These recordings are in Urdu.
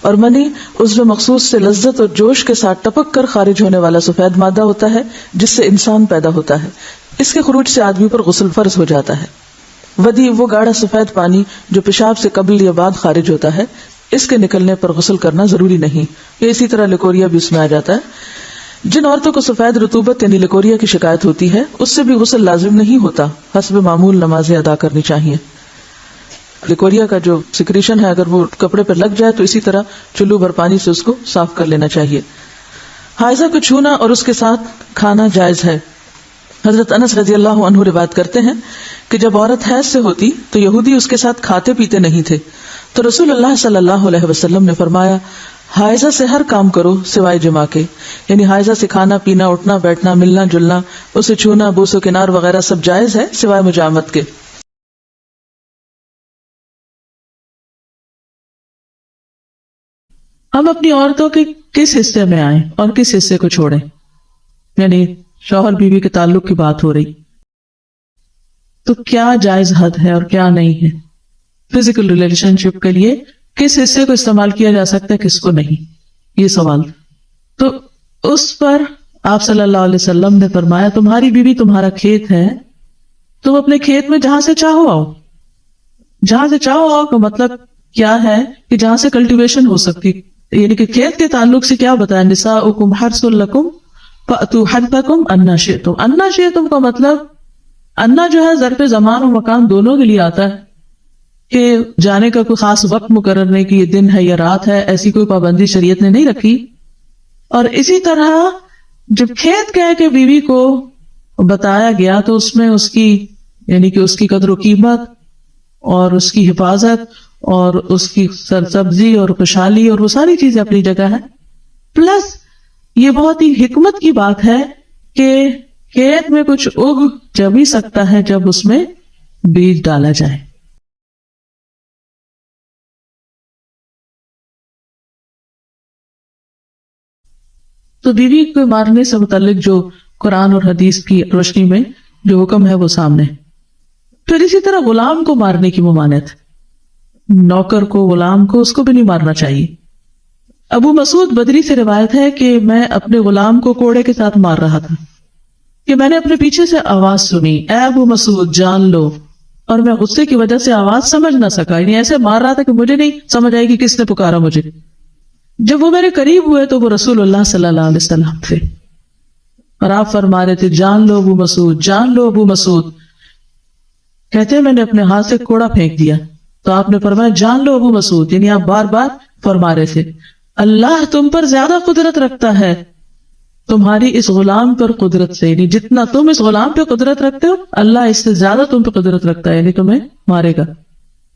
اور منی عضو مخصوص سے لذت اور جوش کے ساتھ ٹپک کر خارج ہونے والا سفید مادہ ہوتا ہے جس سے انسان پیدا ہوتا ہے. اس کے خروج سے آدمی پر غسل فرض ہو جاتا ہے. ودی وہ گاڑھا سفید پانی جو پیشاب سے قبل یا بعد خارج ہوتا ہے، اس کے نکلنے پر غسل کرنا ضروری نہیں. یہ اسی طرح لکوریا بھی اس میں آ جاتا ہے. جن عورتوں کو سفید رطوبت یعنی لکوریا کی شکایت ہوتی ہے اس سے بھی غسل لازم نہیں ہوتا، حسب معمول نمازیں ادا کرنی چاہیے. لکوریا کا جو سیکریشن ہے اگر وہ کپڑے پر لگ جائے تو اسی طرح چلو بھر پانی سے اس کو صاف کر لینا چاہیے. حائضہ کو چھونا اور اس کے ساتھ کھانا جائز ہے. حضرت انس رضی اللہ عنہ روایت کرتے ہیں کہ جب عورت حیض سے ہوتی تو یہودی اس کے ساتھ کھاتے پیتے نہیں تھے، تو رسول اللہ صلی اللہ علیہ وسلم نے فرمایا حائضہ سے ہر کام کرو سوائے جماع کے. یعنی حائضہ سے کھانا پینا، اٹھنا بیٹھنا، ملنا جلنا، اسے چھونا، بوس و کنار وغیرہ سب جائز ہے سوائے مجامت کے. ہم اپنی عورتوں کے کس حصے میں آئیں اور کس حصے کو چھوڑیں، یعنی شوہر بیوی کے تعلق کی بات ہو رہی، تو کیا جائز حد ہے اور کیا نہیں ہے. فزیکل ریلیشن شپ کے لیے کس حصے کو استعمال کیا جا سکتا ہے کس کو نہیں، یہ سوال. تو اس پر آپ صلی اللہ علیہ وسلم نے فرمایا تمہاری بیوی تمہارا کھیت ہے، تم اپنے کھیت میں جہاں سے چاہو آؤ. جہاں سے چاہو آؤ کا مطلب کیا ہے کہ جہاں سے کلٹیویشن ہو سکتی، یعنی کہ کھیت کے تعلق سے کیا بتایا، نساؤکم حرث لکم فأتوا حرثکم انا شئتم. انا شئتم کا مطلب انا جو ہے ظرف زمان و مکان دونوں کے لیے آتا ہے کہ جانے کا کوئی خاص وقت مقرر نہیں کہ یہ دن ہے یا رات ہے، ایسی کوئی پابندی شریعت نے نہیں رکھی. اور اسی طرح جب کھیت کہہ کے بیوی کو بتایا گیا تو اس میں اس کی یعنی کہ اس کی قدر و قیمت اور اس کی حفاظت اور اس کی سرسبزی اور خوشحالی اور وہ ساری چیزیں اپنی جگہ ہے. پلس یہ بہت ہی حکمت کی بات ہے کہ کھیت میں کچھ اگ جب ہی سکتا ہے جب اس میں بیج ڈالا جائے. تو بیوی کو مارنے سے متعلق جو قرآن اور حدیث کی روشنی میں جو حکم ہے وہ سامنے. پھر اسی طرح غلام کو مارنے کی ممانعت، نوکر کو، غلام کو، اس کو بھی نہیں مارنا چاہیے. ابو مسعود بدری سے روایت ہے کہ میں اپنے غلام کو کوڑے کے ساتھ مار رہا تھا کہ میں نے اپنے پیچھے سے آواز سنی، اے ابو مسعود جان لو، اور میں غصے کی وجہ سے آواز سمجھ نہ سکا، یعنی ایسے مار رہا تھا کہ مجھے نہیں سمجھ آئی کہ کس نے پکارا مجھے. جب وہ میرے قریب ہوئے تو وہ رسول اللہ صلی اللہ علیہ وسلم تھے اور آپ فرما رہے تھے جان لو ابو مسعود، جان لو ابو مسعود. کہتے ہیں میں نے اپنے ہاتھ سے کوڑا پھینک دیا تو آپ نے فرمایا جان لو ابو مسعود، یعنی آپ بار بار فرما رہے تھے اللہ تم پر زیادہ قدرت رکھتا ہے تمہاری اس غلام پر قدرت سے، یعنی جتنا تم اس غلام پہ قدرت رکھتے ہو اللہ اس سے زیادہ تم پہ قدرت رکھتا ہے، یعنی تمہیں مارے گا.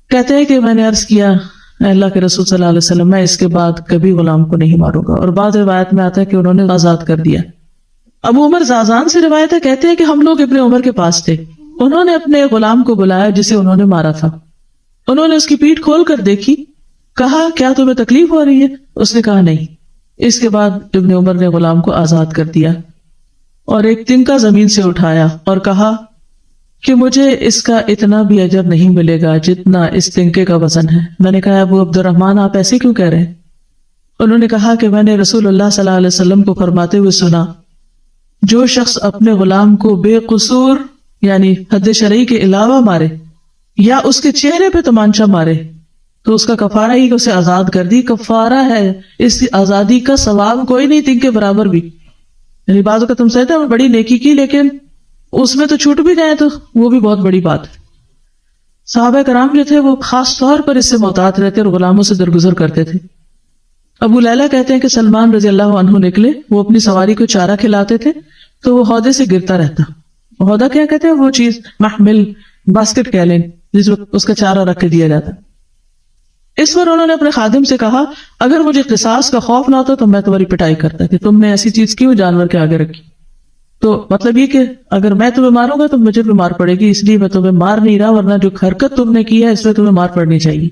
کہتے ہیں کہ میں نے عرض کیا اے اللہ کے رسول صلی اللہ علیہ وسلم میں اس کے بعد کبھی غلام کو نہیں ماروں گا. اور بعض روایت میں آتا ہے کہ انہوں نے آزاد کر دیا. ابو عمر زازان سے روایت ہے، کہتے ہیں کہ ہم لوگ ابن عمر کے پاس تھے، انہوں نے اپنے غلام کو بلایا جسے انہوں نے مارا تھا. انہوں نے اس کی پیٹھ کھول کر دیکھی، کہا کیا تمہیں تکلیف ہو رہی ہے؟ اس نے کہا نہیں. اس کے بعد ابن عمر نے غلام کو آزاد کر دیا اور ایک تنکا زمین سے اٹھایا اور کہا کہ مجھے اس کا اتنا بھی اجر نہیں ملے گا جتنا اس تنکے کا وزن ہے. میں نے کہا ابو عبد الرحمن آپ ایسے کیوں کہہ رہے ہیں؟ انہوں نے کہا کہ میں نے رسول اللہ صلی اللہ علیہ وسلم کو فرماتے ہوئے سنا جو شخص اپنے غلام کو بے قصور یعنی حد شرعی کے علاوہ مارے یا اس کے چہرے پہ تمانچہ مارے تو اس کا کفارہ ہی اسے آزاد کر دی. کفارہ ہے، اس کی آزادی کا ثواب کوئی نہیں تنکے برابر بھی. یعنی بعض اوقات تم سمجھتے ہیں بڑی نیکی کی لیکن اس میں تو چھوٹ بھی گئے تو وہ بھی بہت بڑی بات ہے. صحابہ کرام جو تھے وہ خاص طور پر اس سے محتاط رہتے اور غلاموں سے درگزر کرتے تھے. ابو لیلہ کہتے ہیں کہ سلمان رضی اللہ عنہ نکلے، وہ اپنی سواری کو چارہ کھلاتے تھے تو وہ ہودے سے گرتا رہتا. ہودہ کیا کہتے ہیں؟ وہ چیز محمل باسکٹ کہہ لیں جس میں اس کا چارہ رکھ کے دیا جاتا. اس پر انہوں نے اپنے خادم سے کہا اگر مجھے قصاص کا خوف نہ ہوتا تو میں تمہاری پٹائی کرتا کہ تم نے ایسی چیز کیوں جانور کے آگے رکھی. تو مطلب یہ کہ اگر میں تمہیں ماروں گا تو مجھے بھی مار پڑے گی، اس لیے میں تمہیں مار نہیں رہا، ورنہ جو حرکت تم نے کی ہے اس میں تمہیں مار پڑنی چاہیے.